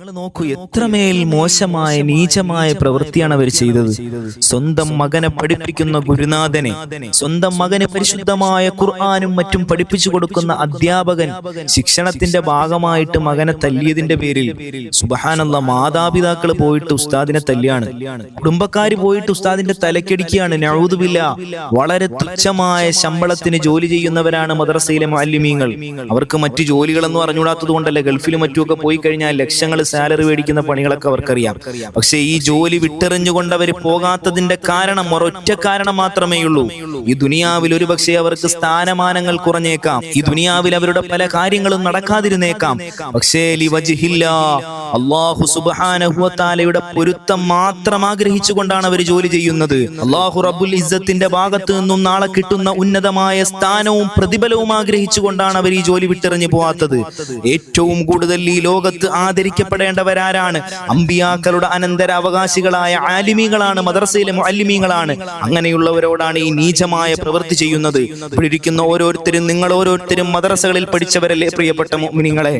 നിങ്ങൾ നോക്കൂ, എത്രമേൽ മോശമായ നീചമായ പ്രവൃത്തിയാണ് അവർ ചെയ്തത്. സ്വന്തം മകനെ പഠിപ്പിക്കുന്ന ഗുരുനാഥനെ, സ്വന്തം മകന് പരിശുദ്ധമായ ഖുർആനും മറ്റും പഠിപ്പിച്ചു കൊടുക്കുന്ന അധ്യാപകൻ ശിക്ഷണത്തിന്റെ ഭാഗമായിട്ട് മകനെ തല്ലിയതിന്റെ പേരിൽ സുബ്ഹാനല്ലാഹ്, മാതാപിതാക്കൾ പോയിട്ട് ഉസ്താദിനെ തല്ലിയാണ്, കുടുംബക്കാര് പോയിട്ട് ഉസ്താദിന്റെ തലക്കടിക്കുകയാണ്. നഊദു ബില്ലാഹ്. വളരെ തുച്ഛമായ ശമ്പളത്തിന് ജോലി ചെയ്യുന്നവരാണ് മദ്രസയിലെ മുഅല്ലിമീങ്ങൾ. അവർക്ക് മറ്റു ജോലികളെന്ന് പറഞ്ഞുകൂടാത്തത് കൊണ്ടല്ല, ഗൾഫിലും മറ്റുമൊക്കെ പോയി കഴിഞ്ഞാൽ ലക്ഷങ്ങൾ സാലറി മേടിക്കുന്ന പണികളൊക്കെ അവർക്കറിയാം. പക്ഷെ ഈ ജോലി വിട്ടെറിഞ്ഞുകൊണ്ട് അവർ പോകാത്തതിന്റെ കാരണം ഒരൊറ്റ കാരണം മാത്രമേ ഉള്ളൂ. ഈ ദുനിയാവിൽ ഒരു പക്ഷേ അവർക്ക് സ്ഥാനമാനങ്ങൾ കുറഞ്ഞേക്കാം, ഈ ദുനിയാവിൽ അവരുടെ പല കാര്യങ്ങളും നടക്കാതിരുന്നേക്കാം. പക്ഷേ അല്ലാഹു സുബ്ഹാനഹു വ തആലയുടെ പൊരുത്തം മാത്രം ആഗ്രഹിച്ചുകൊണ്ടാണ് അവർ ജോലി ചെയ്യുന്നത്. അല്ലാഹു റബ്ബുൽ ഇസ്സത്തിന്റെ ഭാഗത്ത് നിന്നും നാളെ കിട്ടുന്ന ഉന്നതമായ സ്ഥാനവും പ്രതിഫലവും ആഗ്രഹിച്ചുകൊണ്ടാണ് അവർ ഈ ജോലി വിട്ടെറിഞ്ഞു പോവാത്തത്. ഏറ്റവും കൂടുതൽ ഈ ലോകത്ത് ആദരിക്കപ്പെടേണ്ടവരാരാണ്? അമ്പിയാക്കളുടെ അനന്തരാവകാശികളായ ആലിമീങ്ങളാണ്, മദ്രസയിലെ മുഅല്ലിമീങ്ങളാണ്. അങ്ങനെയുള്ളവരോടാണ് ഈ നീചമായ പ്രവൃത്തി ചെയ്യുന്നത്. ഇവിടെ ഇരിക്കുന്ന ഓരോരുത്തരും, നിങ്ങൾ ഓരോരുത്തരും മദ്രസകളിൽ പഠിച്ചവരല്ലേ പ്രിയപ്പെട്ട മുഅ്മിനീങ്ങളെ?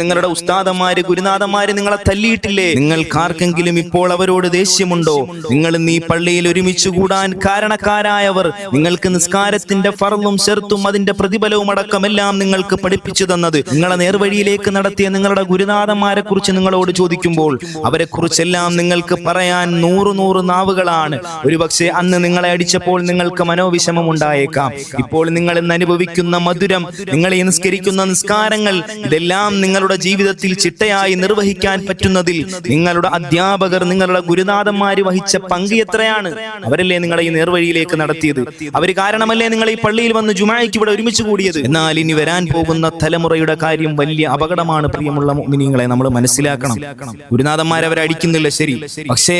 നിങ്ങളുടെ ഉസ്താദന്മാര്, ഗുരുനാഥന്മാര് നിങ്ങളെ തല്ലിയിട്ടില്ലേ? നിങ്ങൾക്കാർക്കെങ്കിലും ഇപ്പോൾ അവരോട് ദേഷ്യമുണ്ടോ? നിങ്ങൾ ഇന്ന് ഈ പള്ളിയിൽ ഒരുമിച്ച് കൂടാൻ കാരണക്കാരായവർ, നിങ്ങൾക്ക് നിസ്കാരത്തിന്റെ ഫർളും ശർത്തും അതിന്റെ പ്രതിഫലവും അടക്കമെല്ലാം നിങ്ങൾക്ക് പഠിപ്പിച്ചു തന്നത്, നിങ്ങളെ നേർവഴിയിലേക്ക് നടത്തിയ നിങ്ങളുടെ ഗുരുനാഥന്മാരെ കുറിച്ച് നിങ്ങളോട് ചോദിക്കുമ്പോൾ അവരെ കുറിച്ചെല്ലാം നിങ്ങൾക്ക് പറയാൻ നൂറ് നാവുകളാണ്. ഒരുപക്ഷെ അന്ന് നിങ്ങളെ അടിച്ചപ്പോൾ നിങ്ങൾക്ക് മനോവിഷമം ഉണ്ടായേക്കാം. ഇപ്പോൾ നിങ്ങൾ ഇന്ന് അനുഭവിക്കുന്ന മധുരം, നിങ്ങൾ ഈ നിസ്കരിക്കുന്ന നിസ്കാരങ്ങൾ, ഇതെല്ലാം നിങ്ങളുടെ ജീവിതത്തിൽ ചിട്ടയായി നിർവഹിക്കാൻ പറ്റുന്നതിൽ നിങ്ങളുടെ അധ്യാപകർ, നിങ്ങളുടെ ഗുരുനാഥന്മാര് വഹിച്ച പങ്ക് എത്രയാണ്? അവരല്ലേ നിങ്ങളെ ഈ നേർവഴിയിലേക്ക് നടത്തിയത്? അവർ കാരണമല്ലേ നിങ്ങൾ ഈ പള്ളിയിൽ വന്ന് ജുമാഅയ്ക്ക് ഇവിടെ ഒരുമിച്ച് കൂടിയത്? എന്നാൽ ഇനി വരാൻ പോകുന്ന തലമുറയുടെ കാര്യം വലിയ അപകടമാണ് പ്രിയമുള്ള മുഅ്മിനീങ്ങളെ. നമ്മൾ മനസ്സിലാക്കണം, ഗുരുനാഥന്മാരെ അവരെ അടിക്കുന്നില്ല, ശരി. പക്ഷേ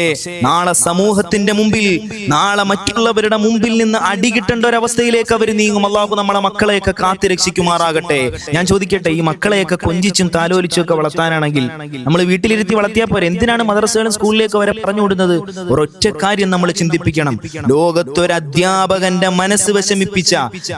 നാളെ സമൂഹത്തിന്റെ മുമ്പിൽ, നാളെ മറ്റുള്ളവരുടെ മുമ്പിൽ നിന്ന് അടി കിട്ടേണ്ട ഒരവസ്ഥയിലേക്ക് അവർ നീങ്ങും. അല്ലാഹു നമ്മളെ മക്കളെയൊക്കെ കാത്തു രക്ഷിക്കുമാറാകട്ടെ. ഞാൻ ചോദിക്കട്ടെ, ഈ മക്കളെയൊക്കെ കൊഞ്ചിച്ചും താലോലിച്ചും ഒക്കെ വളർത്താനാണെങ്കിൽ നമ്മൾ വീട്ടിലിരുത്തി വളർത്തിയാൽ പോരെ? എന്തിനാണ് മദ്രസകളും സ്കൂളിലേക്ക് വരെ പറഞ്ഞു വിടുന്നത്? ഒരൊറ്റ കാര്യം നമ്മൾ ചിന്തിപ്പിക്കണം. ലോകത്തൊരു അധ്യാപകന്റെ മനസ്സ് വിഷമിപ്പിച്ച,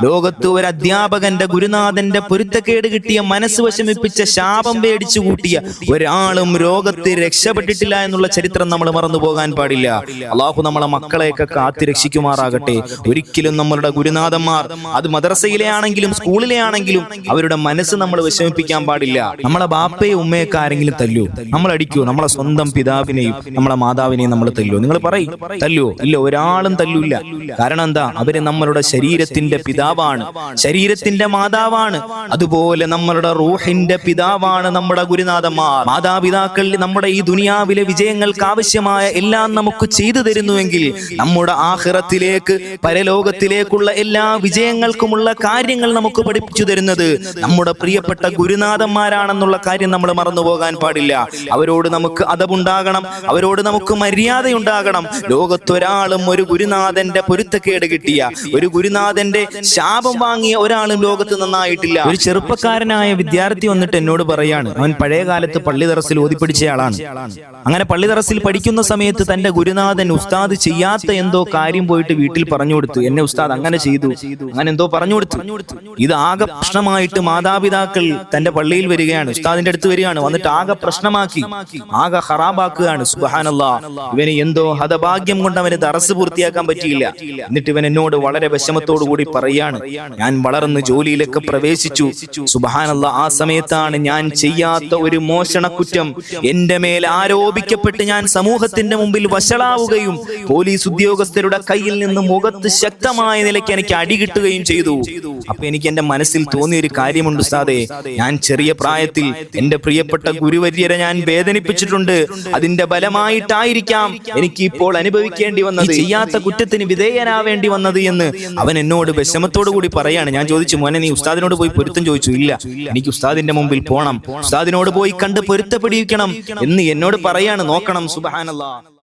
ലോകത്ത് ഒരു അധ്യാപകന്റെ, ഗുരുനാഥന്റെ പൊരുത്തക്കേട് കിട്ടിയ മനസ്സ് വിഷമിപ്പിച്ച, ശാപം പേടിച്ചു കൂട്ടിയ ഒരാളും ലോകത്ത് രക്ഷപ്പെട്ടിട്ടില്ല എന്നുള്ള ചരിത്രം നമ്മൾ മറന്നു പോകാൻ പാടില്ല. അല്ലാഹു നമ്മളെ മക്കളെയൊക്കെ കാത്തു രക്ഷിക്കുമാറാകട്ടെ. ഒരിക്കലും നമ്മളുടെ ഗുരുനാഥന്മാർ, അത് മദ്രസയിലെ ആണെങ്കിലും സ്കൂളിലെ ആണെങ്കിലും, അവരുടെ മനസ്സ് നമ്മൾ വിഷമിപ്പിക്കാൻ പാടില്ല. നമ്മളെ ബാപ്പയെ ഉമ്മയൊക്കെ ആരെങ്കിലും തല്ലൂ, നമ്മൾ അടിക്കൂ? നമ്മളെ സ്വന്തം പിതാവിനെയും നമ്മളെ മാതാവിനെയും നമ്മൾ തല്ലൂ? നിങ്ങൾ പറയും, തല്ലുവോ? ഇല്ല, ഒരാളും തല്ലൂല്ല. കാരണം എന്താ? അവര് നമ്മളുടെ ശരീരത്തിന്റെ പിതാവാണ്, ശരീരത്തിന്റെ മാതാവാണ്. അതുപോലെ നമ്മളുടെ റൂഹിന്റെ പിതാവാണ് നമ്മുടെ ഗുരുനാഥന്മാർ. മാതാപിതാക്കൾ നമ്മുടെ ഈ ദുനിയാവിലെ വിജയങ്ങൾക്ക് ആവശ്യമായ എല്ലാം നമുക്ക് ചെയ്തു തരുന്നുവെങ്കിൽ, നമ്മുടെ ആഖിറത്തിലേക്ക്, പരലോകത്തിലേക്കുള്ള എല്ലാ വിജയങ്ങൾക്കുമുള്ള കാര്യങ്ങൾ നമുക്ക് പഠിപ്പിച്ചു തരുന്നത് നമ്മുടെ പ്രിയപ്പെട്ട ഗുരുനാഥന്മാരാണെന്നുള്ള കാര്യം നമ്മൾ മറന്നു പോകാൻ പാടില്ല. അവരോട് നമുക്ക് അദബുണ്ടാകണം, അവരോട് നമുക്ക് മര്യാദയുണ്ടാകണം. ലോകത്തൊരാളും ഒരു ഗുരുനാഥന്റെ പൊരുത്തക്കേട് കിട്ടിയ, ഒരു ഗുരുനാഥന്റെ ശാപം വാങ്ങിയ ഒരാളും ലോകത്ത് നന്നായിട്ടില്ല. ഒരു ചെറുപ്പക്കാരനായ വിദ്യാർത്ഥി വന്നിട്ട് എന്നോട് പറയാണ്, അവൻ പഴയ കാലത്ത് പള്ളി ദറസിൽ ഓതിപ്പിടിച്ച ആളാണ്. അങ്ങനെ പള്ളി ദറസിൽ പഠിക്കുന്ന സമയത്ത് തന്റെ ഗുരുനാഥൻ ഉസ്താദ് ചെയ്യാത്ത എന്തോ കാര്യം പോയിട്ട് വീട്ടിൽ പറഞ്ഞു കൊടുത്തു. എന്നെ ഉസ്താദ് അങ്ങനെ ചെയ്തു, അങ്ങനെ എന്തോ പറഞ്ഞു കൊടുത്തു. ഇത് ആകെ പ്രശ്നമായിട്ട് മാതാപിതാക്കൾ തന്റെ പള്ളിയിൽ വരികയാണ്, ഉസ്താദിന്റെ അടുത്ത് വരികയാണ്, വന്നിട്ട് ആകെ പ്രശ്നമാക്കി, ആകെ ഖറാബാക്കുകയാണ്. സുബ്ഹാനല്ലാഹ്, ഇവന് എന്തോ ഹതഭാഗ്യം കൊണ്ട് അവന് ദറസ് പൂർത്തിയാക്കാൻ പറ്റിയില്ല. എന്നിട്ട് ഇവൻ എന്നോട് വളരെ വിഷമത്തോടു കൂടി പറയാണ്, ഞാൻ വളർന്ന് ജോലിയിലൊക്കെ പ്രവേശിച്ചു. സുബ്ഹാനല്ലാഹ്, ആ സമയത്താണ് ഞാൻ ചെയ്യാത്ത ഒരു മോഷണക്കുറ്റം എന്റെ മേൽ ആരോപിക്കപ്പെട്ട് ഞാൻ സമൂഹത്തിന്റെ മുമ്പിൽ വഷളാവുകയും പോലീസ് ഉദ്യോഗസ്ഥരുടെ കയ്യിൽ നിന്ന് മുഖത്ത് ശക്തമായ നിലയ്ക്ക് എനിക്ക് അടി കിട്ടുകയും ചെയ്തു. അപ്പൊ എനിക്ക് എന്റെ മനസ്സിൽ തോന്നിയ ഒരു കാര്യമുണ്ട് ഉസ്താദേ, ഞാൻ ചെറിയ പ്രായത്തിൽ എന്റെ പ്രിയപ്പെട്ട ഗുരുവര്യരെ ഞാൻ വേദനിപ്പിച്ചിട്ടുണ്ട്. അതിന്റെ ബലമായിട്ടായിരിക്കാം എനിക്ക് ഇപ്പോൾ അനുഭവിക്കേണ്ടി വന്നത്, ചെയ്യാത്ത കുറ്റത്തിന് വിധേയനാവേണ്ടി വന്നത് എന്ന് അവൻ എന്നോട് വിഷമത്തോടു കൂടി പറയാണ്. ഞാൻ ചോദിച്ചു, മോനെ നീ ഉസ്താദിനോട് പോയി പൊരുത്തം ചോദിച്ചു? ഇല്ല, എനിക്ക് ഉസ്താദിന്റെ മുമ്പിൽ പോണം, ഉസ്താദിനോട് പോയി കണ്ട് പൊരുത്തപ്പെടിക്കണം എന്ന് എന്നോട് പറയാണ്. നോക്കണം, സുബ്ഹാനല്ലാഹ്.